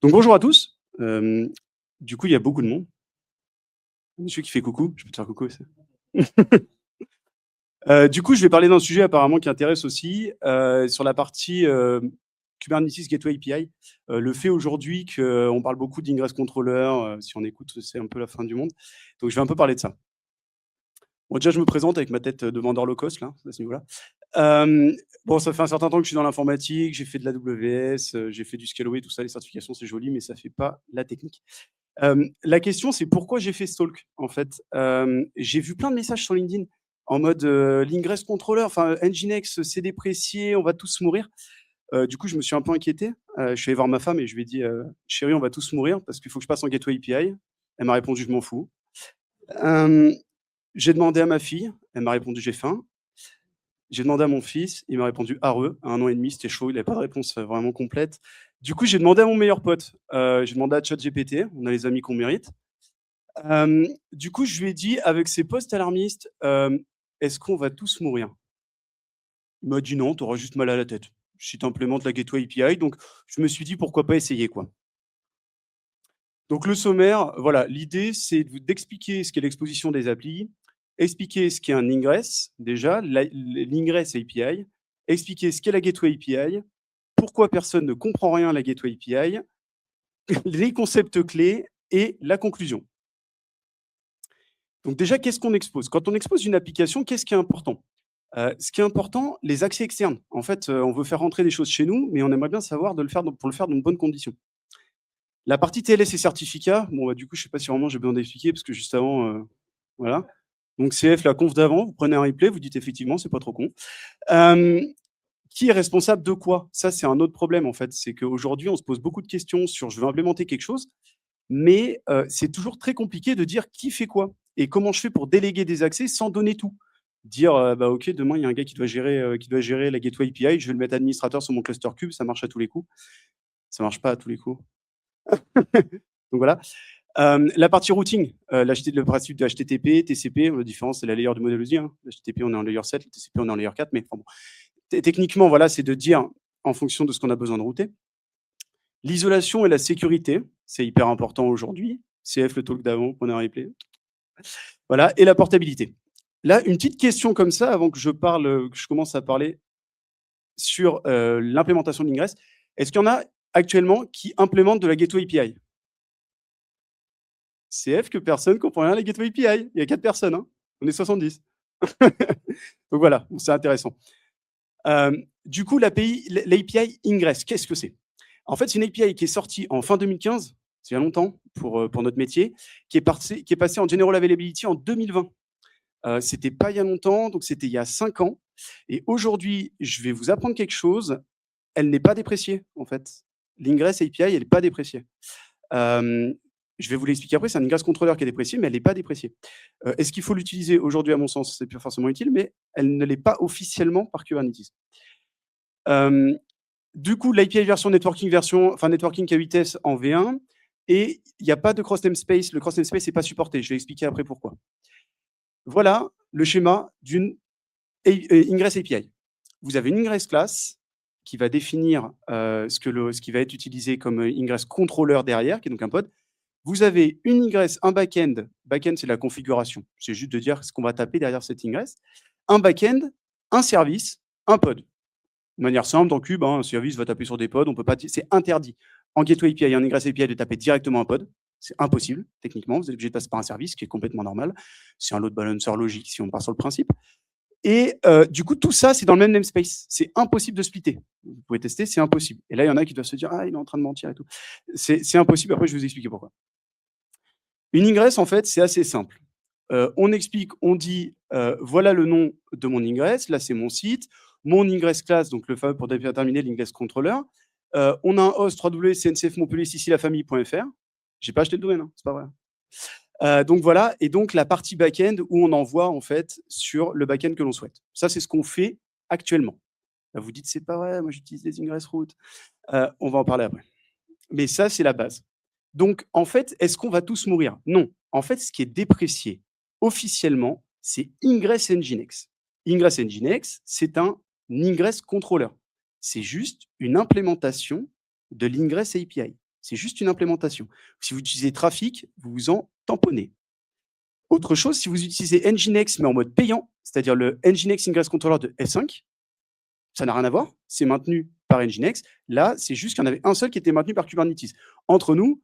Donc bonjour à tous. Du coup, il y a beaucoup de monde. Monsieur qui fait coucou, je peux te faire coucou aussi. Du coup, je vais parler d'un sujet apparemment qui intéresse aussi, sur la partie, Kubernetes Gateway API. Le fait aujourd'hui qu'on parle beaucoup d'ingress controller, si on écoute, c'est un peu la fin du monde. Donc je vais un peu parler de ça. Bon, déjà, je me présente avec ma tête de vendeur low cost là, à ce niveau-là. Bon, ça fait un certain temps que je suis dans l'informatique, j'ai fait de l'AWS, j'ai fait du Scalaway, tout ça, les certifications, c'est joli, mais ça fait pas la technique. La question, c'est pourquoi j'ai fait ce talk, en fait? J'ai vu plein de messages sur LinkedIn en mode, l'ingress controller, enfin Nginx, c'est déprécié, on va tous mourir. Du coup, je me suis un peu inquiété. Je suis allé voir ma femme et je lui ai dit: «Chérie, on va tous mourir parce qu'il faut que je passe en gateway API». Elle m'a répondu: «Je m'en fous». Hem, j'ai demandé à ma fille, elle m'a répondu: «J'ai faim». J'ai demandé à mon fils, il m'a répondu: «Areux», à 1 an et demi, c'était chaud, il avait pas de réponse, vraiment complète. Du coup, j'ai demandé à mon meilleur pote, j'ai demandé à ChatGPT, on a les amis qu'on mérite. Du coup, je lui ai dit avec ces posts alarmistes, «Est-ce qu'on va tous mourir?» Il m'a dit: «Non, tu auras juste mal à la tête, si tu implémentes la gateway API», donc je me suis dit: «Pourquoi pas essayer, quoi?» Donc le sommaire, voilà, l'idée, c'est d'expliquer ce qu'est l'exposition des applis, expliquer ce qu'est un ingress, déjà, l'ingress API, expliquer ce qu'est la gateway API, pourquoi personne ne comprend rien à la gateway API, les concepts clés et la conclusion. Donc déjà, qu'est-ce qu'on expose? Quand on expose une application, qu'est-ce qui est important? Ce qui est important, les accès externes. En fait, on veut faire rentrer des choses chez nous, mais on aimerait bien savoir pour le faire dans de bonnes conditions. La partie TLS et certificats, bon, bah, du coup, je sais pas si vraiment j'ai besoin d'expliquer parce que juste avant, voilà. Donc CF, la conf d'avant, vous prenez un replay, vous dites: «Effectivement, c'est pas trop con». Hem, qui est responsable de quoi? Ça, c'est un autre problème, en fait. C'est qu'aujourd'hui, on se pose beaucoup de questions sur: «Je veux implémenter quelque chose», mais c'est toujours très compliqué de dire qui fait quoi et comment je fais pour déléguer des accès sans donner tout. Dire, bah, OK, demain, il y a un gars qui doit gérer la gateway API, je vais le mettre administrateur sur mon cluster cube, ça marche à tous les coups. Ça marche pas à tous les coups. Donc voilà. La partie routing, le principe de HTTP, TCP, la différence, c'est la layer de modélogie, hein. HTTP, on est en layer 7, le TCP, on est en layer 4, mais enfin bon. Techniquement, voilà, c'est de dire en fonction de ce qu'on a besoin de router. L'isolation et la sécurité, c'est hyper important aujourd'hui. CF, le talk d'avant, qu'on a replay. Voilà, et la portabilité. Là, une petite question comme ça, avant que que je commence à parler sur, l'implémentation de l'ingress. Est-ce qu'il y en a actuellement qui implémentent de la gateway API? CF que personne comprend rien à la gateway API. Il y a 4 personnes, hein. On est 70. Donc voilà, c'est intéressant. Du coup, l'API Ingress, qu'est-ce que c'est? En fait, c'est une API qui est sortie en fin 2015, c'est il y a longtemps pour notre métier, qui est passée en general availability en 2020. C'était pas il y a longtemps, donc c'était il y a 5 ans et aujourd'hui, je vais vous apprendre quelque chose, elle n'est pas dépréciée, en fait. L'ingress API, elle est pas dépréciée. Hem, je vais vous l'expliquer après, c'est un ingress controller qui est déprécié, mais elle n'est pas dépréciée. Est-ce qu'il faut l'utiliser aujourd'hui? À mon sens, c'est plus forcément utile, mais elle ne l'est pas officiellement par Kubernetes. Hem, du coup, l'API networking à vitesse en V1 et il y a pas de cross namespace. Le cross namespace n'est pas supporté. Je vais expliquer après pourquoi. Voilà le schéma d'une ingress API. Vous avez une ingress class qui va définir, ce qui va être utilisé comme, ingress controller derrière, qui est donc un pod. Vous avez une ingress, un back-end. Back-end, c'est la configuration. C'est juste de dire ce qu'on va taper derrière cette ingress. Un back-end, un service, un pod. De manière simple, dans Cube, hein, un service va taper sur des pods, on peut pas, c'est interdit. En Gateway API et en Ingress API de taper directement un pod. C'est impossible, techniquement. Vous êtes obligé de passer par un service, ce qui est complètement normal. C'est un load balancer logique si on part sur le principe. Et du coup, tout ça, c'est dans le même namespace. C'est impossible de splitter. Vous pouvez tester, c'est impossible. Et là, il y en a qui doivent se dire: «Ah, il est en train de mentir et tout». C'est impossible. Après, je vais vous expliquer pourquoi. Une ingress, en fait, c'est assez simple. On explique, on dit, voilà le nom de mon ingress, là c'est mon site, mon ingress class, donc le fameux pour déterminer l'ingress controller. On a un host www.cncfmontpellier-la-famille.fr. J'ai pas acheté le domaine, hein, c'est pas vrai. Donc voilà, et donc la partie back-end où on envoie en fait sur le back-end que l'on souhaite. Ça, c'est ce qu'on fait actuellement. Là, vous dites: «C'est pas vrai, moi j'utilise des ingress routes». On va en parler après. Mais ça, c'est la base. Donc, en fait, est-ce qu'on va tous mourir? Non. En fait, ce qui est déprécié officiellement, c'est Ingress Nginx. Ingress Nginx, c'est un ingress controller. C'est juste une implémentation de l'Ingress API. C'est juste une implémentation. Si vous utilisez Trafic, vous vous en tamponnez. Autre chose, si vous utilisez Nginx, mais en mode payant, c'est-à-dire le Nginx Ingress Controller de F5, ça n'a rien à voir, c'est maintenu par Nginx. Là, c'est juste qu'il y en avait un seul qui était maintenu par Kubernetes. Entre nous,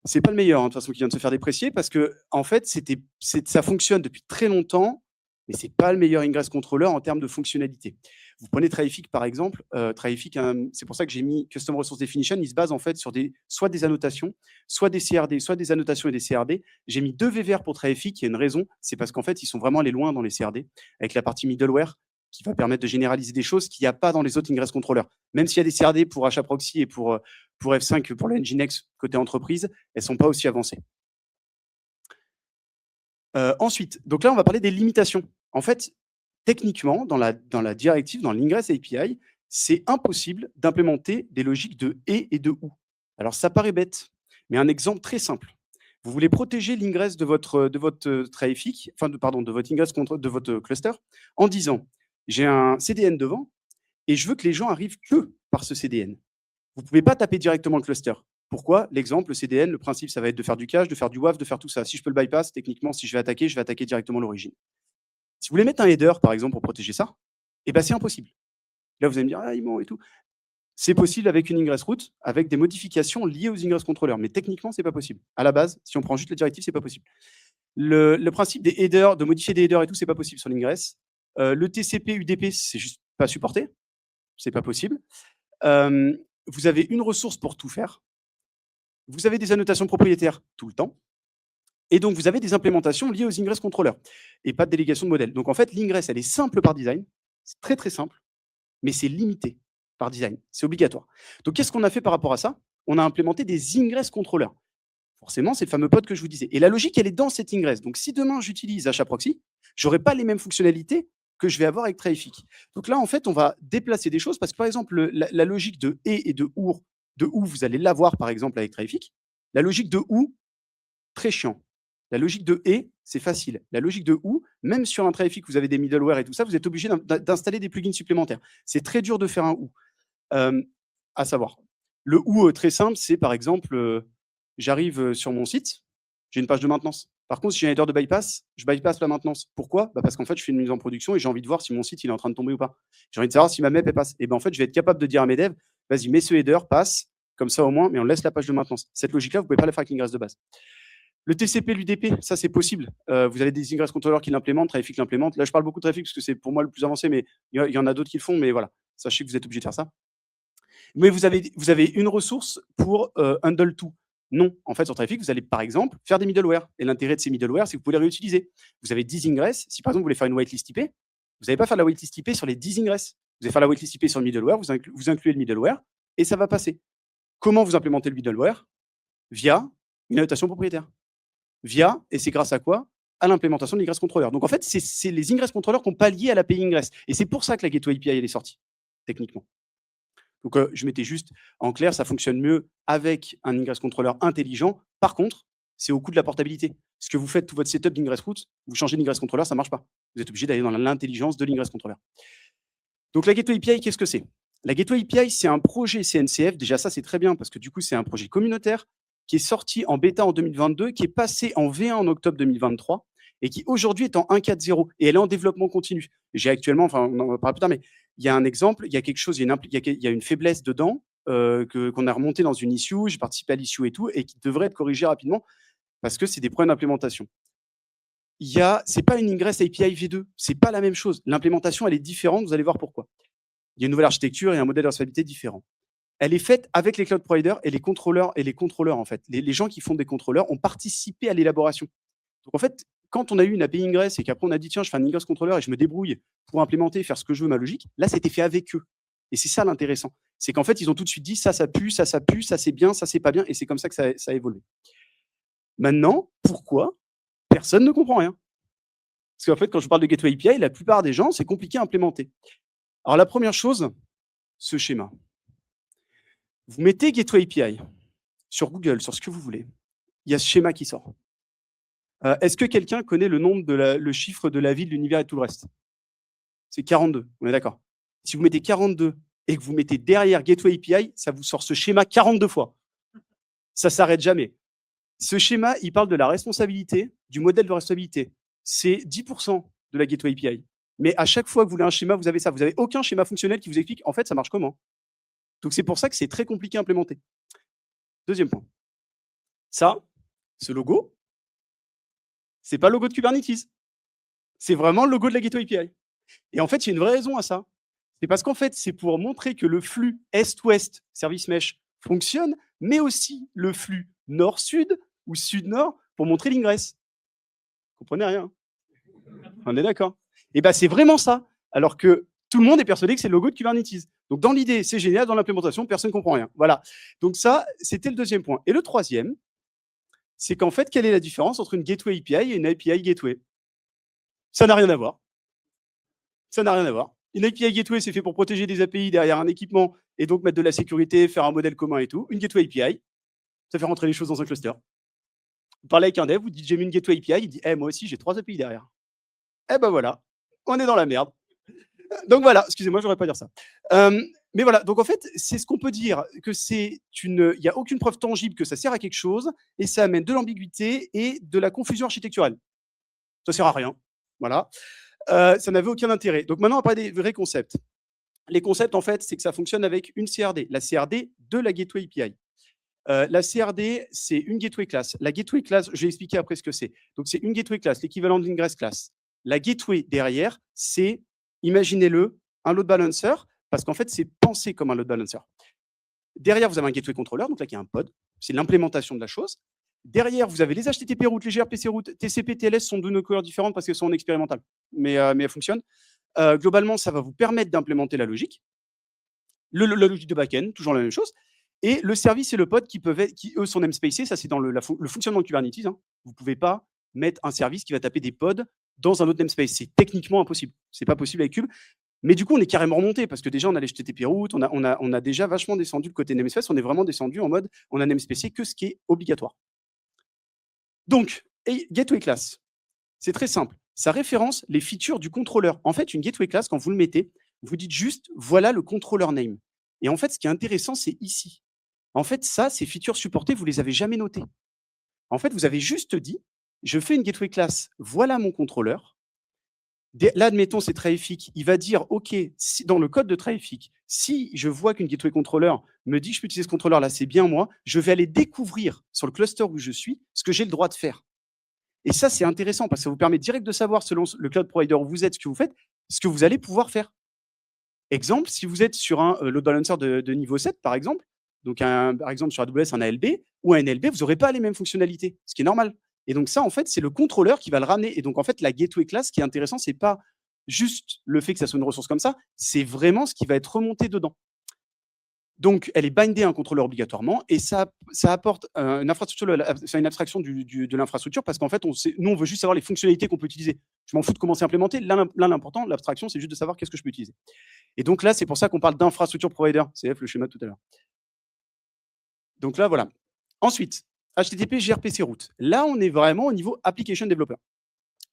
c'est pas le meilleur, de toute façon, qui vient de se faire déprécier parce que, en fait, ça fonctionne depuis très longtemps, mais c'est pas le meilleur Ingress Controller en termes de fonctionnalité. Vous prenez Traefik, par exemple. Traefik, c'est pour ça que j'ai mis Custom Resource Definition. Il se base en fait sur soit des annotations, soit des CRD, soit des annotations et des CRD. J'ai mis 2 VVR pour Traefik. Il y a une raison, c'est parce qu'en fait, ils sont vraiment allés loin dans les CRD, avec la partie middleware qui va permettre de généraliser des choses qu'il n'y a pas dans les autres Ingress Controllers. Même s'il y a des CRD pour HAProxy et pour F5, pour le Nginx côté entreprise, elles ne sont pas aussi avancées. Ensuite, donc là, on va parler des limitations. En fait, techniquement, dans la directive, dans l'Ingress API, c'est impossible d'implémenter des logiques de et de ou. Alors, ça paraît bête, mais un exemple très simple. Vous voulez protéger l'ingress de votre Traefik, enfin, de votre ingress de votre cluster, en disant j'ai un CDN devant et je veux que les gens arrivent que par ce CDN. Vous ne pouvez pas taper directement le cluster. Pourquoi? L'exemple, le CDN, le principe, ça va être de faire du cache, de faire du WAF, de faire tout ça. Si je peux le bypass, techniquement, si je vais attaquer directement l'origine. Si vous voulez mettre un header, par exemple, pour protéger ça, eh ben, c'est impossible. Là, vous allez me dire, ah, ils m'ont et tout. C'est possible avec une ingress route, avec des modifications liées aux ingress controllers, mais techniquement, c'est pas possible. À la base, si on prend juste la directive, c'est pas possible. Le principe des headers, de modifier des headers et tout, c'est pas possible sur l'ingress. Le TCP UDP, c'est juste pas supporté. C'est pas possible. Vous avez une ressource pour tout faire. Vous avez des annotations propriétaires tout le temps. Et donc, vous avez des implémentations liées aux ingress controllers et pas de délégation de modèle. Donc, en fait, l'ingress, elle est simple par design. C'est très, très simple, mais c'est limité par design. C'est obligatoire. Donc, qu'est-ce qu'on a fait par rapport à ça? On a implémenté des ingress controllers. Forcément, c'est le fameux pod que je vous disais. Et la logique, elle est dans cet ingress. Donc, si demain, j'utilise HAProxy, je n'aurai pas les mêmes fonctionnalités que je vais avoir avec Traefik. Donc là, en fait, on va déplacer des choses parce que, par exemple, la logique de et de ou, vous allez l'avoir, par exemple, avec Traefik. La logique de ou, très chiant. La logique de et, c'est facile. La logique de ou, même sur un Traefik, vous avez des middleware et tout ça, vous êtes obligé d'installer des plugins supplémentaires. C'est très dur de faire un ou. À savoir, le ou très simple, c'est par exemple, j'arrive sur mon site, j'ai une page de maintenance. Par contre, si j'ai un header de bypass, je bypass la maintenance. Pourquoi? Parce qu'en fait, je fais une mise en production et j'ai envie de voir si mon site il est en train de tomber ou pas. J'ai envie de savoir si ma MEP elle passe. Et ben en fait, je vais être capable de dire à mes devs, vas-y, mets ce header, passe, comme ça au moins, mais on laisse la page de maintenance. Cette logique-là, vous ne pouvez pas la faire avec l'ingress de base. Le TCP, l'UDP, ça c'est possible. Vous avez des ingress controllers qui l'implémentent, Traefik l'implémente. Là, je parle beaucoup de Traefik parce que c'est pour moi le plus avancé, mais il y en a d'autres qui le font, mais voilà. Sachez que vous êtes obligé de faire ça. Mais vous avez une ressource pour handle to. Non, en fait, sur Traefik, vous allez par exemple faire des middleware. Et l'intérêt de ces middleware, c'est que vous pouvez les réutiliser. Vous avez 10 ingress. Si par exemple, vous voulez faire une whitelist IP, vous n'allez pas faire la whitelist IP sur les 10 ingress. Vous allez faire la whitelist IP sur le middleware, vous incluez le middleware et ça va passer. Comment vous implémentez le middleware? Via une annotation propriétaire. Via, et c'est grâce à quoi? À l'implémentation de l'ingress controller. Donc en fait, c'est les ingress controllers qui ont pallié à l'API ingress. Et c'est pour ça que la Gateway API elle est sortie, techniquement. Donc, je mettais juste en clair, ça fonctionne mieux avec un ingress controller intelligent. Par contre, c'est au coût de la portabilité. Ce que vous faites, tout votre setup d'ingress route, vous changez d'ingress controller, ça ne marche pas. Vous êtes obligé d'aller dans l'intelligence de l'ingress controller. Donc, la Gateway API, qu'est-ce que c'est? La Gateway API, c'est un projet CNCF. Déjà, ça, c'est très bien parce que du coup, c'est un projet communautaire qui est sorti en bêta en 2022, qui est passé en V1 en octobre 2023 et qui aujourd'hui est en 1.4.0 et elle est en développement continu. J'ai actuellement, enfin, on en parlera plus tard, mais il y a un exemple, il y a quelque chose, il y a une faiblesse dedans qu'on a remonté dans une issue, j'ai participé à l'issue et tout, et qui devrait être corrigée rapidement parce que c'est des problèmes d'implémentation. C'est pas une Ingress API V2, c'est pas la même chose. L'implémentation, elle est différente, vous allez voir pourquoi. Il y a une nouvelle architecture et un modèle de responsabilité différent. Elle est faite avec les cloud providers et les contrôleurs en fait. Les gens qui font des contrôleurs ont participé à l'élaboration. Donc en fait, quand on a eu une API Ingress et qu'après on a dit tiens, je fais un Ingress controller et je me débrouille pour implémenter, faire ce que je veux, ma logique, là c'était fait avec eux. Et c'est ça l'intéressant. C'est qu'en fait, ils ont tout de suite dit ça pue, ça c'est bien, ça c'est pas bien, et c'est comme ça que ça a évolué. Maintenant, pourquoi personne ne comprend rien? Parce qu'en fait, quand je parle de Gateway API, la plupart des gens, c'est compliqué à implémenter. Alors la première chose, ce schéma. Vous mettez Gateway API sur Google, sur ce que vous voulez. Il y a ce schéma qui sort. Est-ce que quelqu'un connaît le chiffre de la vie, de l'univers et tout le reste? C'est 42, on est d'accord. Si vous mettez 42 et que vous mettez derrière Gateway API, ça vous sort ce schéma 42 fois. Ça s'arrête jamais. Ce schéma, il parle de la responsabilité, du modèle de responsabilité. C'est 10% de la Gateway API. Mais à chaque fois que vous voulez un schéma, vous avez ça. Vous n'avez aucun schéma fonctionnel qui vous explique en fait ça marche comment. Donc c'est pour ça que c'est très compliqué à implémenter. Deuxième point. Ça, ce logo, c'est pas le logo de Kubernetes. C'est vraiment le logo de la Gateway API. Et en fait, il y a une vraie raison à ça. C'est parce qu'en fait, c'est pour montrer que le flux est-ouest service mesh fonctionne, mais aussi le flux nord-sud ou sud-nord pour montrer l'ingress. Vous comprenez rien? On est d'accord? Et bien, c'est vraiment ça. Alors que tout le monde est persuadé que c'est le logo de Kubernetes. Donc, dans l'idée, c'est génial. Dans l'implémentation, personne ne comprend rien. Voilà. Donc, ça, c'était le deuxième point. Et le troisième, c'est qu'en fait, quelle est la différence entre une gateway API et une API gateway? Ça n'a rien à voir. Ça n'a rien à voir. Une API gateway, c'est fait pour protéger des API derrière un équipement et donc mettre de la sécurité, faire un modèle commun et tout. Une gateway API, ça fait rentrer les choses dans un cluster. Vous parlez avec un dev, vous dites j'ai mis une gateway API, il dit moi aussi j'ai 3 API derrière. Eh ben voilà, on est dans la merde. Donc voilà, excusez-moi, j'aurais pas dire ça. Mais voilà, donc en fait, c'est ce qu'on peut dire, que il n'y a aucune preuve tangible que ça sert à quelque chose, et ça amène de l'ambiguïté et de la confusion architecturale. Ça sert à rien. Voilà. Ça n'avait aucun intérêt. Donc maintenant, on va parler des vrais concepts. Les concepts, en fait, c'est que ça fonctionne avec une CRD, la CRD de la Gateway API. La CRD, c'est une gateway class. La gateway class, je vais expliquer après ce que c'est. Donc, c'est une gateway class, l'équivalent d'une ingress class. La gateway derrière, c'est, imaginez-le, un load balancer, parce qu'en fait, c'est pensé comme un load balancer. Derrière, vous avez un gateway controller, donc là, qui est un pod. C'est l'implémentation de la chose. Derrière, vous avez les HTTP routes, les gRPC routes, TCP, TLS sont de nos couleurs différentes parce qu'elles sont en expérimental, mais elles fonctionnent. Globalement, ça va vous permettre d'implémenter la logique. La logique de back-end, toujours la même chose. Et le service et le pod qui eux sont namespacés, ça c'est dans le fonctionnement de Kubernetes. Hein. Vous ne pouvez pas mettre un service qui va taper des pods dans un autre namespace. C'est techniquement impossible. C'est pas possible avec Kube. Mais du coup, on est carrément remonté parce que déjà, on a les HTTP routes, on a déjà vachement descendu le côté namespace. On est vraiment descendu en mode, on a namespacé que ce qui est obligatoire. Donc, gateway class, c'est très simple. Ça référence les features du contrôleur. En fait, une gateway class, quand vous le mettez, vous dites juste, voilà le controller name. Et en fait, ce qui est intéressant, c'est ici. En fait, ça, ces features supportées, vous ne les avez jamais notées. En fait, vous avez juste dit, je fais une gateway class, voilà mon contrôleur. Là, admettons, c'est Traffic. Il va dire, OK, si, dans le code de Traffic, si je vois qu'une gateway controller me dit que je peux utiliser ce contrôleur-là, c'est bien moi, je vais aller découvrir sur le cluster où je suis ce que j'ai le droit de faire. Et ça, c'est intéressant parce que ça vous permet direct de savoir, selon le cloud provider où vous êtes, ce que vous faites, ce que vous allez pouvoir faire. Exemple, si vous êtes sur un load balancer de niveau 7, par exemple, donc par exemple sur AWS, un ALB ou un NLB, vous n'aurez pas les mêmes fonctionnalités, ce qui est normal. Et donc ça, en fait, c'est le contrôleur qui va le ramener. Et donc, en fait, la gateway class, ce qui est intéressant, c'est pas juste le fait que ça soit une ressource comme ça, c'est vraiment ce qui va être remonté dedans. Donc, elle est bindée à un contrôleur obligatoirement et ça apporte une infrastructure, une abstraction de l'infrastructure parce qu'en fait, nous, on veut juste savoir les fonctionnalités qu'on peut utiliser. Je m'en fous de comment c'est implémenté. Là, l'important, l'abstraction, c'est juste de savoir qu'est-ce que je peux utiliser. Et donc là, c'est pour ça qu'on parle d'infrastructure provider. C'est le schéma de tout à l'heure. Donc là, voilà. Ensuite, HTTP gRPC route. Là, on est vraiment au niveau application developer.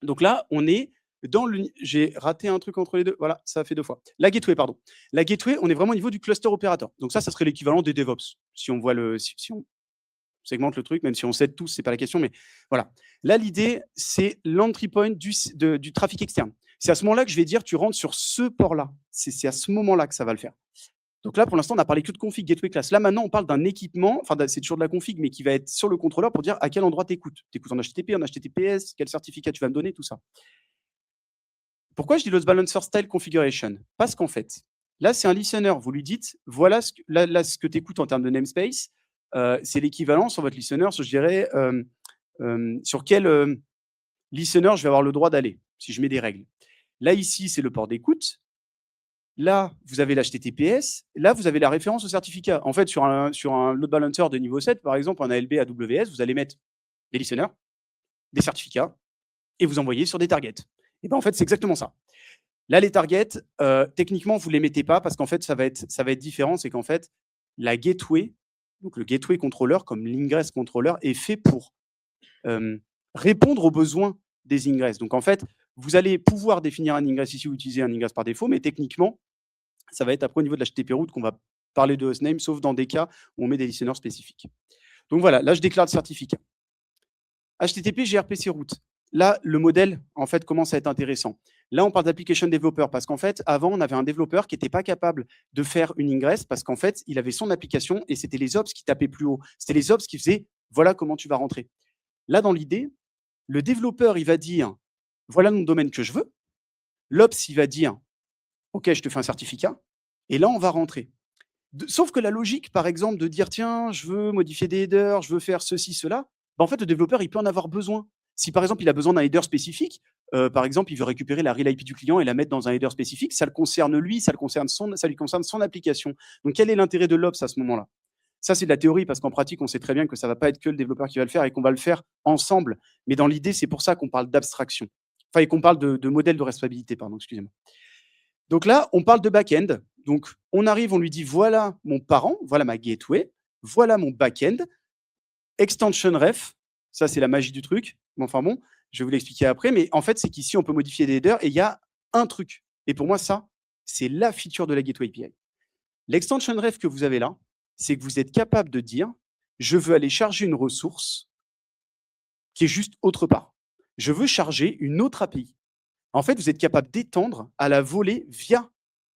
Donc là, on est dans le. J'ai raté un truc entre les deux. Voilà, ça a fait 2 fois. La gateway, pardon. La gateway, on est vraiment au niveau du cluster opérateur. Donc ça serait l'équivalent des DevOps. Si on voit si on segmente le truc, même si on sait tous, c'est pas la question, mais voilà. Là, l'idée, c'est l'entry point du trafic externe. C'est à ce moment-là que je vais dire, tu rentres sur ce port-là. C'est à ce moment-là que ça va le faire. Donc là, pour l'instant, on n'a parlé que de config gateway class. Là, maintenant, on parle d'un équipement, enfin, c'est toujours de la config, mais qui va être sur le contrôleur pour dire à quel endroit tu écoutes. Tu écoutes en HTTP, en HTTPS, quel certificat tu vas me donner, tout ça. Pourquoi je dis load balancer style configuration? Parce qu'en fait, là, c'est un listener. Vous lui dites, voilà ce que tu écoutes en termes de namespace. C'est l'équivalent sur votre listener, je dirais, sur quel listener je vais avoir le droit d'aller, si je mets des règles. Là, ici, c'est le port d'écoute. Là, vous avez l'HTTPS. Là, vous avez la référence au certificat. En fait, sur un load balancer de niveau 7, par exemple, un ALB AWS, vous allez mettre des listeners, des certificats, et vous envoyez sur des targets. Et ben en fait, c'est exactement ça. Là, les targets, techniquement, vous ne les mettez pas parce qu'en fait, ça va être différent. C'est qu'en fait, la gateway, donc le gateway controller, comme l'ingress controller, est fait pour répondre aux besoins des ingress. Donc, en fait, vous allez pouvoir définir un ingress ici ou utiliser un ingress par défaut, mais techniquement, ça va être après au niveau de l'HTTP route qu'on va parler de hostname, sauf dans des cas où on met des listeners spécifiques. Donc voilà, là, je déclare le certificat. HTTP, gRPC route. Là, le modèle, en fait, commence à être intéressant. Là, on parle d'application developer parce qu'en fait, avant, on avait un développeur qui n'était pas capable de faire une ingress parce qu'en fait, il avait son application et c'était les ops qui tapaient plus haut. C'était les ops qui faisaient voilà comment tu vas rentrer. Là, dans l'idée, le développeur, il va dire voilà le nom de domaine que je veux. L'ops, il va dire OK, je te fais un certificat. Et là, on va rentrer. Sauf que la logique, par exemple, de dire tiens, je veux modifier des headers, je veux faire ceci, cela, bah, en fait, le développeur, il peut en avoir besoin. Si par exemple, il a besoin d'un header spécifique, par exemple, il veut récupérer la real IP du client et la mettre dans un header spécifique, ça le concerne lui, ça lui concerne son application. Donc, quel est l'intérêt de l'ops à ce moment-là? Ça, c'est de la théorie parce qu'en pratique, on sait très bien que ça ne va pas être que le développeur qui va le faire et qu'on va le faire ensemble. Mais dans l'idée, c'est pour ça qu'on parle d'abstraction. Enfin, et qu'on parle de modèle de responsabilité, pardon, excusez-moi. Donc là, on parle de back-end. Donc, on arrive, on lui dit voilà mon parent, voilà ma gateway, voilà mon back-end, extension ref. Ça, c'est la magie du truc. Mais enfin bon, je vais vous l'expliquer après. Mais en fait, c'est qu'ici, on peut modifier des headers et il y a un truc. Et pour moi, ça, c'est la feature de la gateway API. L'extension ref que vous avez là, c'est que vous êtes capable de dire je veux aller charger une ressource qui est juste autre part. Je veux charger une autre API. En fait, vous êtes capable d'étendre à la volée via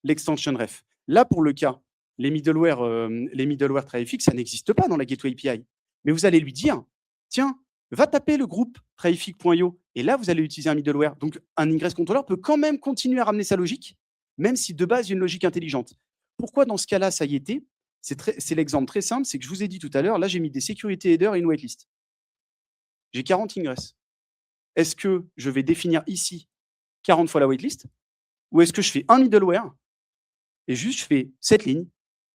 l'extension ref. Là, pour le cas, les middleware Traffic, ça n'existe pas dans la Gateway API. Mais vous allez lui dire, tiens, va taper le groupe Traffic.io et là, vous allez utiliser un middleware. Donc, un ingress controller peut quand même continuer à ramener sa logique, même si de base, il y a une logique intelligente. Pourquoi dans ce cas-là, ça y était? C'est l'exemple très simple, c'est que je vous ai dit tout à l'heure, là, j'ai mis des security headers et une waitlist. J'ai 40 ingress. Est-ce que je vais définir ici 40 fois la waitlist ou est-ce que je fais un middleware et juste je fais cette ligne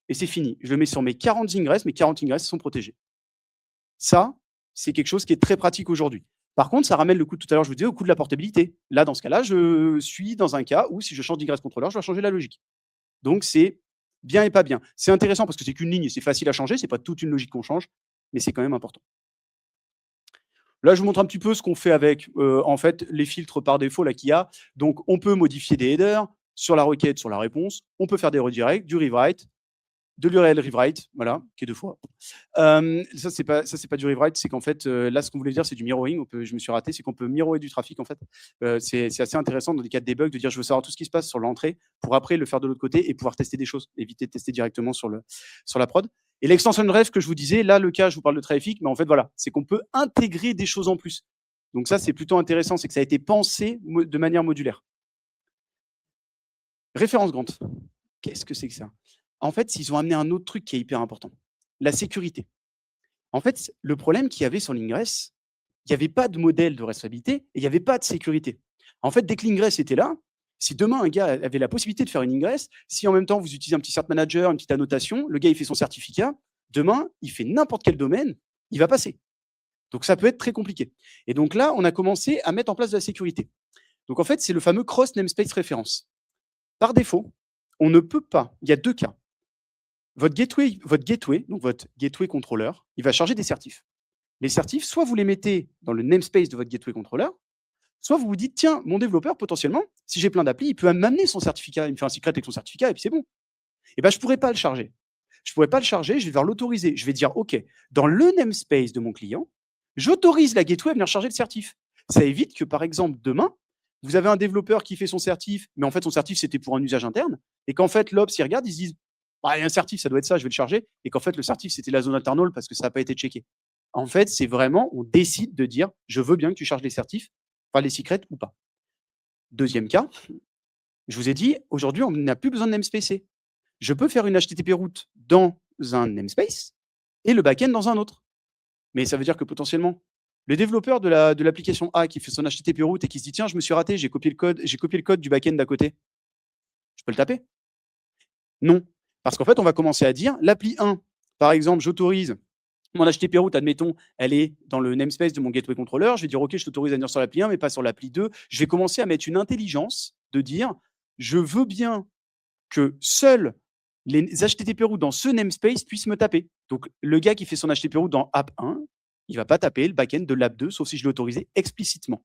et c'est fini. Je le mets sur mes 40 ingress, mes 40 ingress sont protégés. Ça, c'est quelque chose qui est très pratique aujourd'hui. Par contre, ça ramène le coût, tout à l'heure, je vous disais, au coût de la portabilité. Là, dans ce cas-là, je suis dans un cas où si je change d'ingress controller, je dois changer la logique. Donc, c'est bien et pas bien. C'est intéressant parce que c'est qu'une ligne et c'est facile à changer, c'est pas toute une logique qu'on change, mais c'est quand même important. Là, je vous montre un petit peu ce qu'on fait avec en fait, les filtres par défaut qu'il y a. Donc, on peut modifier des headers sur la requête, sur la réponse. On peut faire des redirects, du rewrite, de l'URL rewrite, voilà, qui est 2 fois. Ça, c'est pas du rewrite, c'est qu'en fait, là, ce qu'on voulait dire, c'est du mirroring. Je me suis raté, c'est qu'on peut mirrorer du trafic, en fait. C'est assez intéressant dans des cas de debug de dire je veux savoir tout ce qui se passe sur l'entrée pour après le faire de l'autre côté et pouvoir tester des choses, éviter de tester directement sur la prod. Et l'extension ref que je vous disais, là, le cas, je vous parle de trafic, mais en fait, voilà, c'est qu'on peut intégrer des choses en plus. Donc ça, c'est plutôt intéressant, c'est que ça a été pensé de manière modulaire. Référence Grant. Qu'est-ce que c'est que ça? En fait, ils ont amené un autre truc qui est hyper important, la sécurité. En fait, le problème qu'il y avait sur l'ingress, il n'y avait pas de modèle de responsabilité et il n'y avait pas de sécurité. En fait, dès que l'ingress était là, si demain un gars avait la possibilité de faire une ingress, si en même temps vous utilisez un petit cert manager, une petite annotation, le gars il fait son certificat, demain il fait n'importe quel domaine, il va passer. Donc ça peut être très compliqué. Et donc là, on a commencé à mettre en place de la sécurité. Donc en fait, c'est le fameux cross namespace référence. Par défaut, on ne peut pas, il y a 2 cas. Votre gateway, donc votre gateway controller, il va charger des certifs. Les certifs, soit vous les mettez dans le namespace de votre gateway controller, soit vous vous dites, tiens, mon développeur, potentiellement, si j'ai plein d'applis, il peut m'amener son certificat, il me fait un secret avec son certificat et puis c'est bon. Et ben, je ne pourrais pas le charger. Je ne pourrais pas le charger, je vais devoir l'autoriser. Je vais dire, OK, dans le namespace de mon client, j'autorise la gateway à venir charger le certif. Ça évite que, par exemple, demain, vous avez un développeur qui fait son certif, mais en fait, son certif, c'était pour un usage interne, et qu'en fait, l'Ops, il regarde, ils se disent, bah, il y a un certif, ça doit être ça, je vais le charger, et qu'en fait, le certif, c'était la zone internal parce que ça n'a pas été checké. En fait, c'est vraiment, on décide de dire, je veux bien que tu charges les certifs, pas les secrets ou pas. Deuxième cas, je vous ai dit, aujourd'hui, on n'a plus besoin de namespace. Je peux faire une HTTP route dans un namespace et le backend dans un autre. Mais ça veut dire que potentiellement, le développeur de l'application A qui fait son HTTP route et qui se dit tiens, je me suis raté, j'ai copié le code du backend d'à côté. Je peux le taper? Non. Parce qu'en fait, on va commencer à dire l'appli 1, par exemple, j'autorise mon HTTP route, admettons, elle est dans le namespace de mon gateway controller. Je vais dire OK, je t'autorise à venir sur l'appli 1, mais pas sur l'appli 2. Je vais commencer à mettre une intelligence de dire je veux bien que seuls les HTTP routes dans ce namespace puissent me taper. Donc, le gars qui fait son HTTP route dans app 1, il ne va pas taper le backend de l'app 2, sauf si je l'ai autorisé explicitement.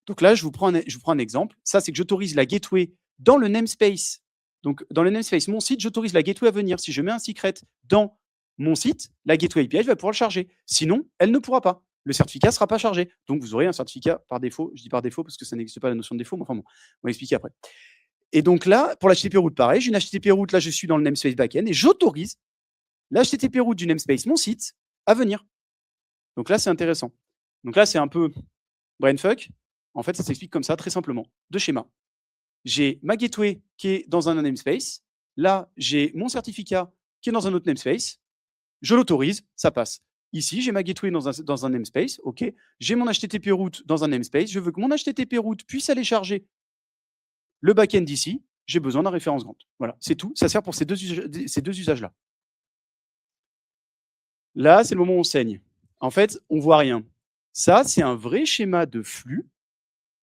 Donc là, je vous prends un exemple. Ça, c'est que j'autorise la gateway dans le namespace. Donc, dans le namespace, mon site, j'autorise la gateway à venir. Si je mets un secret dans mon site, la Gateway API va pouvoir le charger. Sinon, elle ne pourra pas. Le certificat ne sera pas chargé. Donc, vous aurez un certificat par défaut. Je dis par défaut parce que ça n'existe pas la notion de défaut, mais enfin bon, on va expliquer après. Et donc là, pour l'HTTP route, pareil, j'ai une HTTP route, là, je suis dans le namespace backend et j'autorise l'HTTP route du namespace, mon site, à venir. Donc là, c'est intéressant. Donc là, c'est un peu brainfuck. En fait, ça s'explique comme ça, très simplement. Deux schémas. J'ai ma gateway qui est dans un namespace. Là, j'ai mon certificat qui est dans un autre namespace. Je l'autorise, ça passe. Ici, j'ai ma gateway dans un namespace. OK. J'ai mon HTTP route dans un namespace. Je veux que mon HTTP route puisse aller charger le backend d'ici. J'ai besoin d'un référence grant. Voilà, c'est tout. Ça sert pour ces deux usages-là. Là, c'est le moment où on saigne. En fait, on voit rien. Ça, c'est un vrai schéma de flux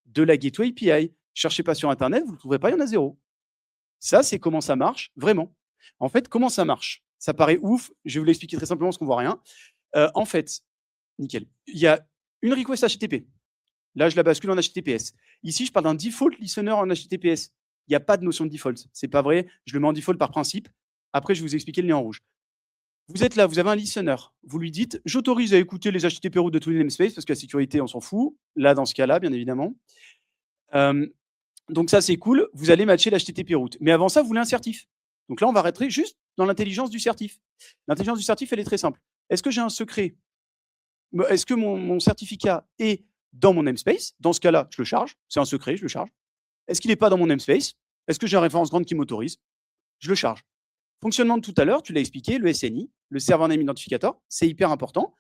de la Gateway API. Cherchez pas sur Internet, vous ne le trouverez pas, il y en a zéro. Ça, c'est comment ça marche, vraiment. En fait, comment ça marche? Ça paraît ouf, je vais vous l'expliquer très simplement parce qu'on voit rien. En fait, nickel. Il y a une request HTTP. Là, je la bascule en HTTPS. Ici, je parle d'un default listener en HTTPS. Il n'y a pas de notion de default. C'est pas vrai. Je le mets en default par principe. Après, je vais vous expliquer le lien en rouge. Vous êtes là, vous avez un listener. Vous lui dites, j'autorise à écouter les HTTP routes de tous les namespaces parce que la sécurité, on s'en fout. Là, dans ce cas-là, bien évidemment. Donc ça, c'est cool. Vous allez matcher l'HTTP route. Mais avant ça, vous voulez un certif. Donc là, on va rentrer juste dans l'intelligence du certif. L'intelligence du certif, elle est très simple. Est-ce que j'ai un secret? Est-ce que mon certificat est dans mon namespace? Dans ce cas-là, je le charge. C'est un secret, je le charge. Est-ce qu'il n'est pas dans mon namespace? Est-ce que j'ai un référence grande qui m'autorise? Je le charge. Fonctionnement de tout à l'heure, tu l'as expliqué, le SNI, le Server Name Identificator, c'est hyper important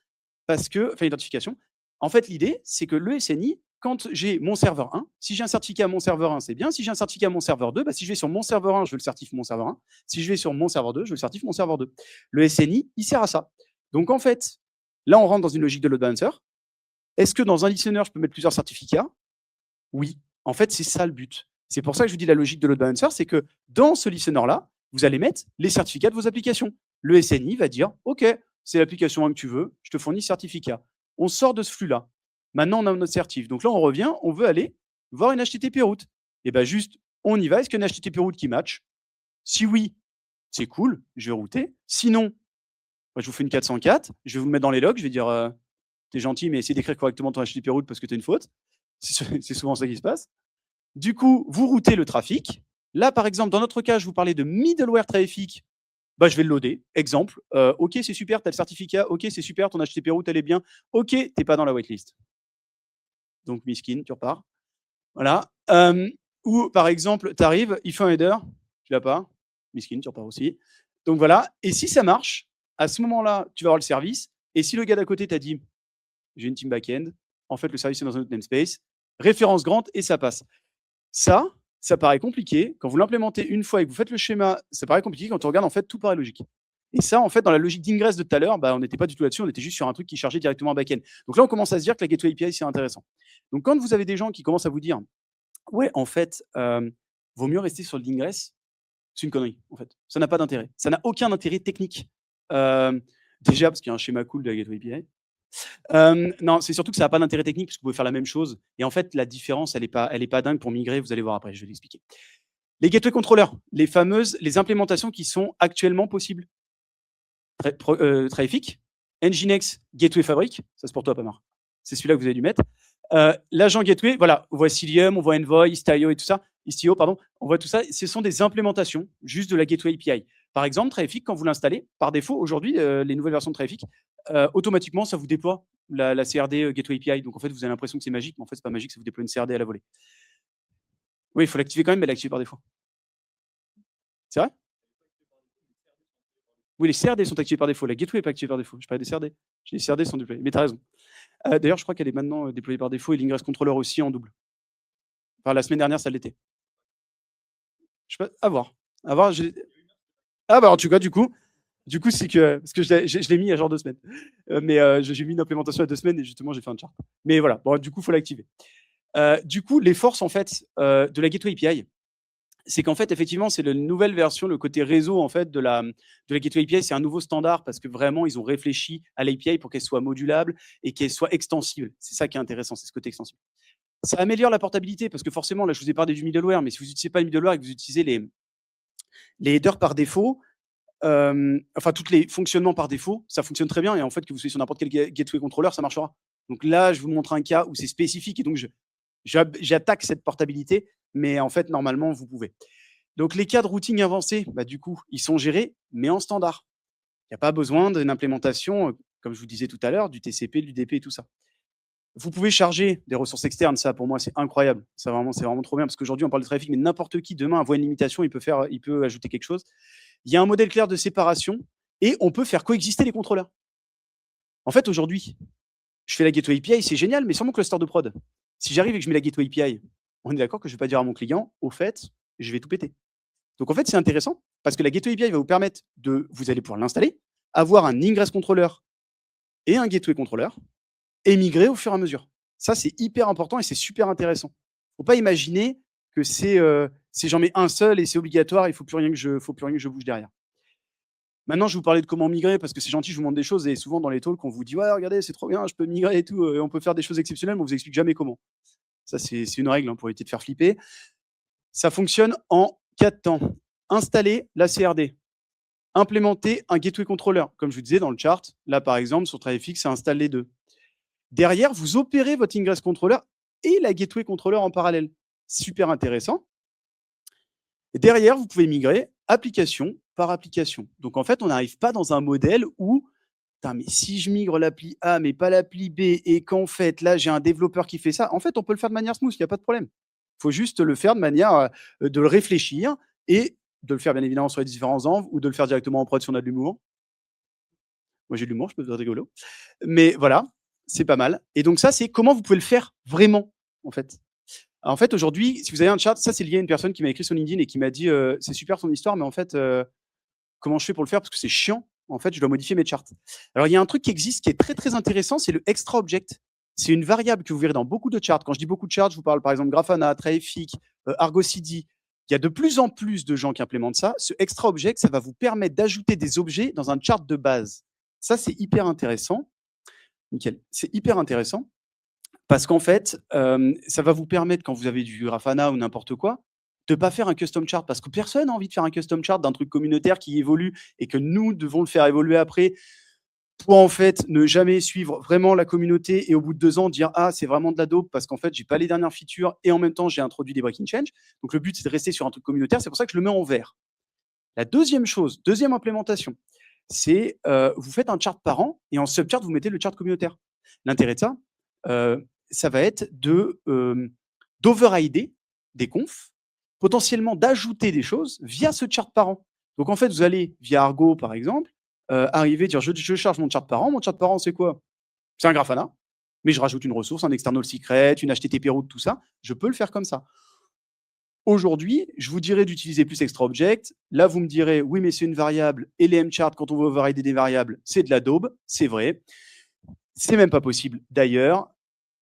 parce que, enfin, identification. En fait, l'idée, c'est que le SNI, quand j'ai mon serveur 1, si j'ai un certificat à mon serveur 1, c'est bien. Si j'ai un certificat à mon serveur 2, bah, si je vais sur mon serveur 1, je le certifie mon serveur 1. Si je vais sur mon serveur 2, je le certifie mon serveur 2. Le SNI, il sert à ça. Donc, en fait, là, on rentre dans une logique de load balancer. Est-ce que dans un listener, je peux mettre plusieurs certificats? Oui. En fait, c'est ça le but. C'est pour ça que je vous dis la logique de load balancer, c'est que dans ce listener-là, vous allez mettre les certificats de vos applications. Le SNI va dire, OK, c'est l'application 1 que tu veux, je te fournis ce certificat. On sort de ce flux-là. Maintenant, on a notre certif. Donc là, on revient, on veut aller voir une HTTP route. Et bien juste, on y va. Est-ce qu'il y a une HTTP route qui match? Si oui, c'est cool, je vais router. Sinon, je vous fais une 404, je vais vous le mettre dans les logs, je vais dire, t'es gentil, mais essaie d'écrire correctement ton HTTP route parce que tu as une faute. C'est souvent ça qui se passe. Du coup, vous routez le trafic. Là, par exemple, dans notre cas, je vous parlais de middleware traffic. Bah, je vais le loader. Exemple, OK, c'est super, tu as le certificat. OK, c'est super, ton HTTP route, elle est bien. OK, tu n'es pas dans la waitlist. Donc, miskin, tu repars. Voilà. Ou, par exemple, tu arrives, il fait un header, tu l'as pas. Miskin, tu repars aussi. Donc, voilà. Et si ça marche, à ce moment-là, tu vas avoir le service. Et si le gars d'à côté t'a dit, j'ai une team back-end, en fait, le service est dans un autre namespace, référence grande et ça passe. Ça paraît compliqué. Quand vous l'implémentez une fois et que vous faites le schéma, ça paraît compliqué. Quand on regarde, en fait, tout paraît logique. Et ça, en fait, dans la logique d'ingress de tout à l'heure, bah, on n'était pas du tout là-dessus. On était juste sur un truc qui chargeait directement en back-end. Donc là, on commence à se dire que la Gateway API, c'est intéressant. Donc quand vous avez des gens qui commencent à vous dire, ouais, en fait, vaut mieux rester sur l'ingress, c'est une connerie, en fait. Ça n'a pas d'intérêt. Ça n'a aucun intérêt technique. Déjà, parce qu'il y a un schéma cool de la Gateway API. Non, c'est surtout que ça n'a pas d'intérêt technique parce que vous pouvez faire la même chose. Et en fait, la différence, elle n'est pas dingue pour migrer. Vous allez voir après, je vais l'expliquer. Les gateway controllers, les implémentations qui sont actuellement possibles. Traffic, Nginx, Gateway Fabric, ça c'est pour toi, Pamar. C'est celui-là que vous avez dû mettre. L'agent Gateway, voilà, on voit Cilium, on voit Envoy, Istio et tout ça. Istio, pardon, on voit tout ça. Ce sont des implémentations juste de la Gateway API. Par exemple, Traffic, quand vous l'installez, par défaut, aujourd'hui, les nouvelles versions de Traffic, automatiquement, ça vous déploie la CRD Gateway API. Donc, en fait, vous avez l'impression que c'est magique, mais en fait, c'est pas magique, ça vous déploie une CRD à la volée. Oui, il faut l'activer quand même, mais l'activer par défaut. C'est vrai? Oui, les CRD sont activés par défaut. La Gateway n'est pas activée par défaut. Je parlais des CRD. Les CRD sont déployés. Mais tu as raison. D'ailleurs, je crois qu'elle est maintenant déployée par défaut et l'Ingress Controller aussi en double. Enfin, la semaine dernière, ça l'était. Je sais pas, à voir. À voir. Ah, bah, en tout cas, du coup, c'est que. Parce que je l'ai mis à genre 2 semaines. Mais j'ai mis une implémentation à 2 semaines et justement, j'ai fait un chart. Mais voilà, bon, du coup, il faut l'activer. Du coup, les forces, en fait, de la Gateway API, c'est qu'en fait, effectivement, c'est la nouvelle version, le côté réseau en fait de la Gateway API, c'est un nouveau standard parce que vraiment, ils ont réfléchi à l'API pour qu'elle soit modulable et qu'elle soit extensible. C'est ça qui est intéressant, c'est ce côté extensible. Ça améliore la portabilité parce que forcément, là, je vous ai parlé du middleware, mais si vous n'utilisez pas le middleware et que vous utilisez les headers par défaut, enfin, tous les fonctionnements par défaut, ça fonctionne très bien. Et en fait, que vous soyez sur n'importe quel gateway controller, ça marchera. Donc là, je vous montre un cas où c'est spécifique et donc j'attaque cette portabilité, mais en fait, normalement, vous pouvez. Donc les cas de routing avancés, bah, du coup, ils sont gérés, mais en standard. Il n'y a pas besoin d'une implémentation, comme je vous disais tout à l'heure, du TCP, du DP et tout ça. Vous pouvez charger des ressources externes, ça pour moi c'est incroyable. Ça vraiment, c'est vraiment trop bien parce qu'aujourd'hui on parle de trafic, mais n'importe qui demain voit une limitation, il peut ajouter quelque chose. Il y a un modèle clair de séparation et on peut faire coexister les contrôleurs. En fait, aujourd'hui, je fais la gateway API, c'est génial, mais sur mon cluster de prod, si j'arrive et que je mets la gateway API, on est d'accord que je ne vais pas dire à mon client, au fait, je vais tout péter. Donc en fait, c'est intéressant parce que la gateway API va vous permettre vous allez pouvoir l'installer, avoir un ingress controller et un gateway controller et migrer au fur et à mesure. Ça, c'est hyper important et c'est super intéressant. Faut pas imaginer que c'est j'en mets un seul et c'est obligatoire, il faut plus rien que je bouge derrière. Maintenant, je vais vous parler de comment migrer parce que c'est gentil, je vous montre des choses et souvent dans les talks, on vous dit ouais, regardez, c'est trop bien, je peux migrer et tout, on peut faire des choses exceptionnelles, mais on vous explique jamais comment. Ça, c'est une règle hein, pour éviter de faire flipper. Ça fonctionne en 4 temps. Installer la CRD, implémenter un gateway controller, comme je vous disais dans le chart. Là, par exemple, sur TraFX, ça installe les deux. Derrière, vous opérez votre ingress controller et la gateway controller en parallèle. Super intéressant. Et derrière, vous pouvez migrer application par application. Donc en fait, on n'arrive pas dans un modèle où, mais si je migre l'appli A, mais pas l'appli B, et qu'en fait, là, j'ai un développeur qui fait ça, en fait, on peut le faire de manière smooth, il n'y a pas de problème. Il faut juste le faire de manière de le réfléchir et de le faire bien évidemment sur les différents angles ou de le faire directement en prod si on a de l'humour. Moi, j'ai de l'humour, je peux faire rigolo. Mais voilà, c'est pas mal. Et donc ça, c'est comment vous pouvez le faire vraiment, en fait. En fait, aujourd'hui, si vous avez un chat, ça, c'est lié à une personne qui m'a écrit sur LinkedIn et qui m'a dit c'est super ton histoire, mais en fait, comment je fais pour le faire parce que c'est chiant. En fait, je dois modifier mes charts. Alors, il y a un truc qui existe qui est très très intéressant, c'est le extra object. C'est une variable que vous verrez dans beaucoup de charts. Quand je dis beaucoup de charts, je vous parle par exemple Grafana, Traffic, Argo CD. Il y a de plus en plus de gens qui implémentent ça. Ce extra object, ça va vous permettre d'ajouter des objets dans un chart de base. Ça, c'est hyper intéressant. Nickel. C'est hyper intéressant. Parce qu'en fait, ça va vous permettre, quand vous avez du Grafana ou n'importe quoi, de ne pas faire un custom chart. Parce que personne n'a envie de faire un custom chart d'un truc communautaire qui évolue et que nous devons le faire évoluer après pour en fait ne jamais suivre vraiment la communauté et au bout de 2 ans dire ah c'est vraiment de la dope parce qu'en fait j'ai pas les dernières features et en même temps j'ai introduit des breaking change. Donc le but c'est de rester sur un truc communautaire, c'est pour ça que je le mets en vert. La deuxième chose, deuxième implémentation, c'est vous faites un chart par an et en subchart vous mettez le chart communautaire. L'intérêt de ça, ça va être d'overrider des confs, potentiellement d'ajouter des choses via ce chart par an. Donc en fait, vous allez via Argo par exemple, arriver dire je charge mon chart par an. Mon chart par an, c'est quoi? C'est un Grafana, mais je rajoute une ressource, un external secret, une HTTP route, tout ça. Je peux le faire comme ça. Aujourd'hui, je vous dirais d'utiliser plus extra object. Là, vous me direz oui, mais c'est une variable et les mcharts quand on veut overrider des variables, c'est de la daube, c'est vrai. C'est même pas possible d'ailleurs.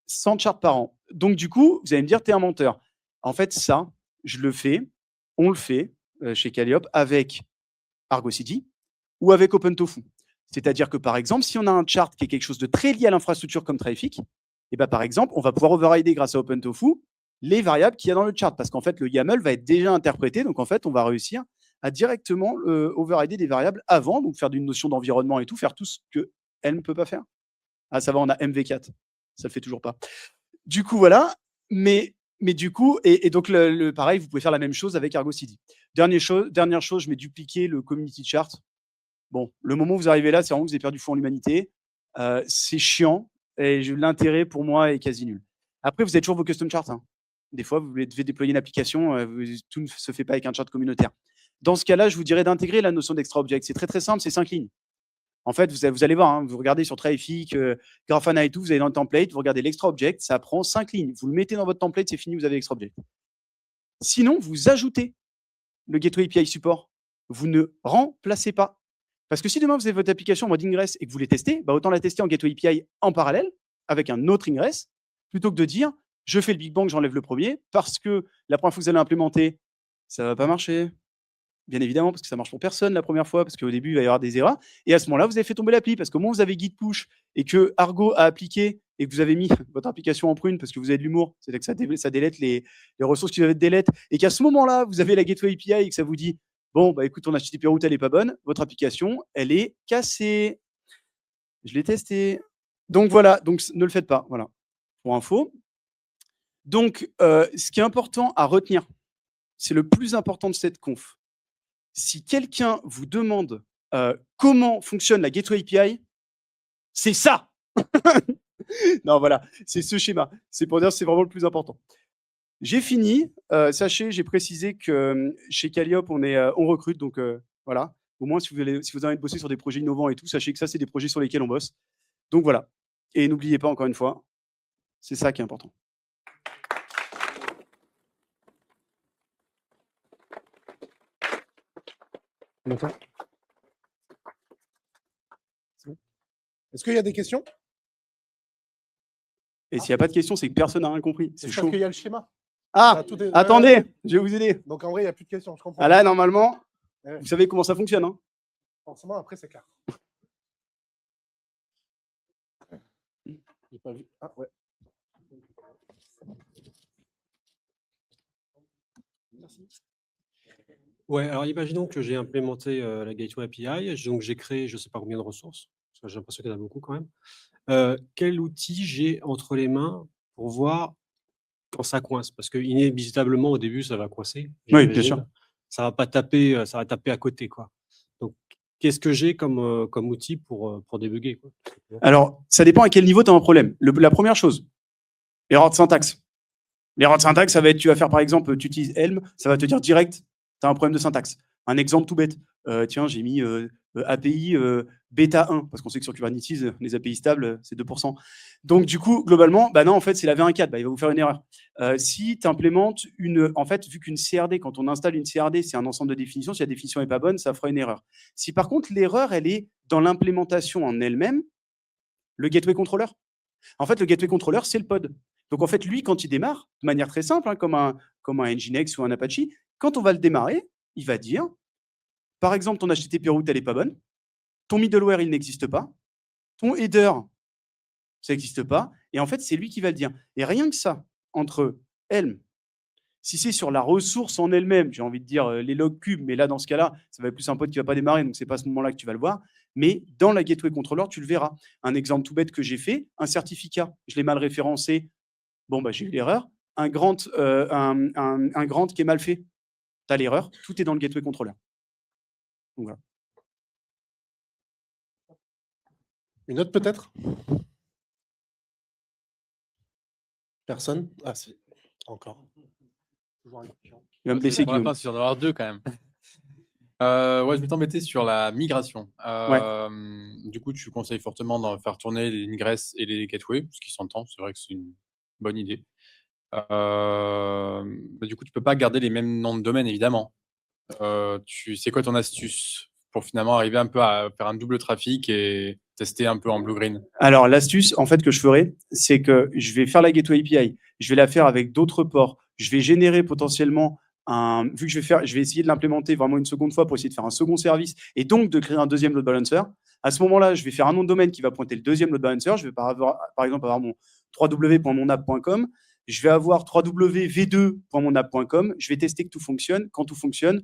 100 charts par an. Donc, du coup, vous allez me dire, tu es un menteur. En fait, ça, je le fais, on le fait chez Calliope avec Argo CD ou avec OpenTofu. C'est-à-dire que, par exemple, si on a un chart qui est quelque chose de très lié à l'infrastructure comme Traffic, et ben, par exemple, on va pouvoir overrider grâce à OpenTofu les variables qu'il y a dans le chart parce qu'en fait, le YAML va être déjà interprété. Donc, en fait, on va réussir à directement overrider des variables avant, donc faire d'une notion d'environnement et tout, faire tout ce qu'elle ne peut pas faire. Ah, ça va, on a MV4. Ça le fait toujours pas. Du coup, voilà. Mais du coup, et donc, pareil, vous pouvez faire la même chose avec Argo CD. Dernière chose, je vais dupliquer le community chart. Bon, le moment où vous arrivez là, c'est vraiment que vous avez perdu foi en l'humanité. C'est chiant et l'intérêt pour moi est quasi nul. Après, vous avez toujours vos custom charts. Hein. Des fois, vous devez déployer une application, tout ne se fait pas avec un chart communautaire. Dans ce cas-là, je vous dirais d'intégrer la notion d'extra object. C'est très très simple, c'est 5 lignes. En fait, vous allez voir, hein, vous regardez sur Traffic, Grafana et tout, vous allez dans le template, vous regardez l'extra object, ça prend 5 lignes. Vous le mettez dans votre template, c'est fini, vous avez l'extra object. Sinon, vous ajoutez le Gateway API support. Vous ne remplacez pas. Parce que si demain, vous avez votre application en mode ingress et que vous voulez tester, bah, autant la tester en Gateway API en parallèle, avec un autre ingress, plutôt que de dire, je fais le Big Bang, j'enlève le premier, parce que la première fois que vous allez implémenter, ça ne va pas marcher. Bien évidemment, parce que ça marche pour personne la première fois, parce qu'au début, il va y avoir des erreurs. Et à ce moment-là, vous avez fait tomber l'appli, parce qu'au moment où vous avez git push et que Argo a appliqué et que vous avez mis votre application en prune parce que vous avez de l'humour, c'est-à-dire que ça délète les ressources qui doivent être délètes, et qu'à ce moment-là, vous avez la gateway API et que ça vous dit Bon, bah écoute, ton HTTP route, elle est pas bonne. Votre application, elle est cassée. Je l'ai testé. Donc voilà, donc ne le faites pas. Voilà, pour info. Donc, ce qui est important à retenir, c'est le plus important de cette conf. Si quelqu'un vous demande comment fonctionne la Gateway API, c'est ça. Non, voilà, c'est ce schéma. C'est pour dire que c'est vraiment le plus important. J'ai fini. Sachez, j'ai précisé que chez Calliope, on recrute. Donc voilà. Au moins, si vous avez envie de bosser sur des projets innovants et tout, sachez que ça, c'est des projets sur lesquels on bosse. Donc voilà. Et n'oubliez pas, encore une fois, c'est ça qui est important. Est-ce qu'il y a des questions? Et s'il n'y a pas de questions, c'est que personne n'a rien compris. C'est parce chaud. qu'il y a le schéma. Ah, Tout est- attendez, je vais vous aider. Donc en vrai, il n'y a plus de questions, je comprends. Ah là, normalement, Ouais. vous savez comment ça fonctionne. Hein. Forcément, après, c'est clair. J'ai pas vu. Ah, ouais. Merci. Ouais, alors imaginons que j'ai implémenté la Gateway API, donc j'ai créé je ne sais pas combien de ressources, parce que j'ai l'impression qu'il y en a beaucoup quand même. Quel outil j'ai entre les mains pour voir quand ça coince? Parce que inévitablement au début ça va coincer. Oui, bien sûr. Ça va pas taper, ça va taper à côté, quoi. Donc qu'est-ce que j'ai comme outil pour débugger, quoi? Alors, ça dépend à quel niveau tu as un problème. La première chose, erreur de syntaxe. L'erreur de syntaxe, ça va être, tu vas faire par exemple, tu utilises Helm, ça va te dire direct, tu as un problème de syntaxe. Un exemple tout bête. Tiens, j'ai mis API bêta 1, parce qu'on sait que sur Kubernetes, les API stables, c'est 2%. Donc, du coup, globalement, bah non, en fait, c'est la V1.4, bah, il va vous faire une erreur. Si tu implémentes en fait, vu qu'une CRD, quand on installe une CRD, c'est un ensemble de définitions, si la définition n'est pas bonne, ça fera une erreur. Si par contre, l'erreur, elle est dans l'implémentation en elle-même, le gateway controller. En fait, le gateway controller, c'est le pod. Donc, en fait, lui, quand il démarre, de manière très simple, hein, comme un Nginx ou un Apache, quand on va le démarrer, il va dire, par exemple, ton HTTP route, elle n'est pas bonne, ton middleware, il n'existe pas, ton header, ça n'existe pas, et en fait, c'est lui qui va le dire. Et rien que ça, entre Helm, si c'est sur la ressource en elle-même, j'ai envie de dire les log cubes, mais là, dans ce cas-là, ça va être plus un pod qui ne va pas démarrer, donc ce n'est pas à ce moment-là que tu vas le voir. Mais dans la gateway controller, tu le verras. Un exemple tout bête que j'ai fait, un certificat, je l'ai mal référencé, bon, bah, j'ai eu l'erreur. Un grant qui est mal fait, tu as l'erreur. Tout est dans le gateway controller. Donc, voilà. Une autre peut-être? Personne? Ah, c'est encore. Il va me blesser, On va Guillaume. pas en avoir deux quand même. Ouais, je vais t'embêter sur la migration. Du coup, tu conseilles fortement d'en faire tourner les ingress et les gateways, ce qui s'entend. C'est vrai que c'est une bonne idée. Du coup, tu peux pas garder les mêmes noms de domaine, évidemment. C'est quoi ton astuce pour finalement arriver un peu à faire un double trafic et tester un peu en blue-green? Alors, l'astuce, en fait, que je ferai, c'est que je vais faire la gateway API. Je vais la faire avec d'autres ports. Je vais générer potentiellement vu que je vais essayer de l'implémenter vraiment une seconde fois pour essayer de faire un second service et donc de créer un deuxième load balancer. À ce moment-là, je vais faire un nom de domaine qui va pointer le deuxième load balancer. Je vais par exemple avoir mon www.monapp.com. Je vais avoir www.v2.monapp.com. Je vais tester que tout fonctionne. Quand tout fonctionne,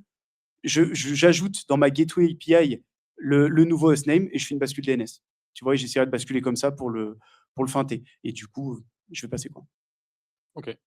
j'ajoute dans ma gateway API le nouveau hostname et je fais une bascule DNS. Tu vois, j'essaierai de basculer comme ça pour le feinter. Et du coup, je vais passer quoi. Ok.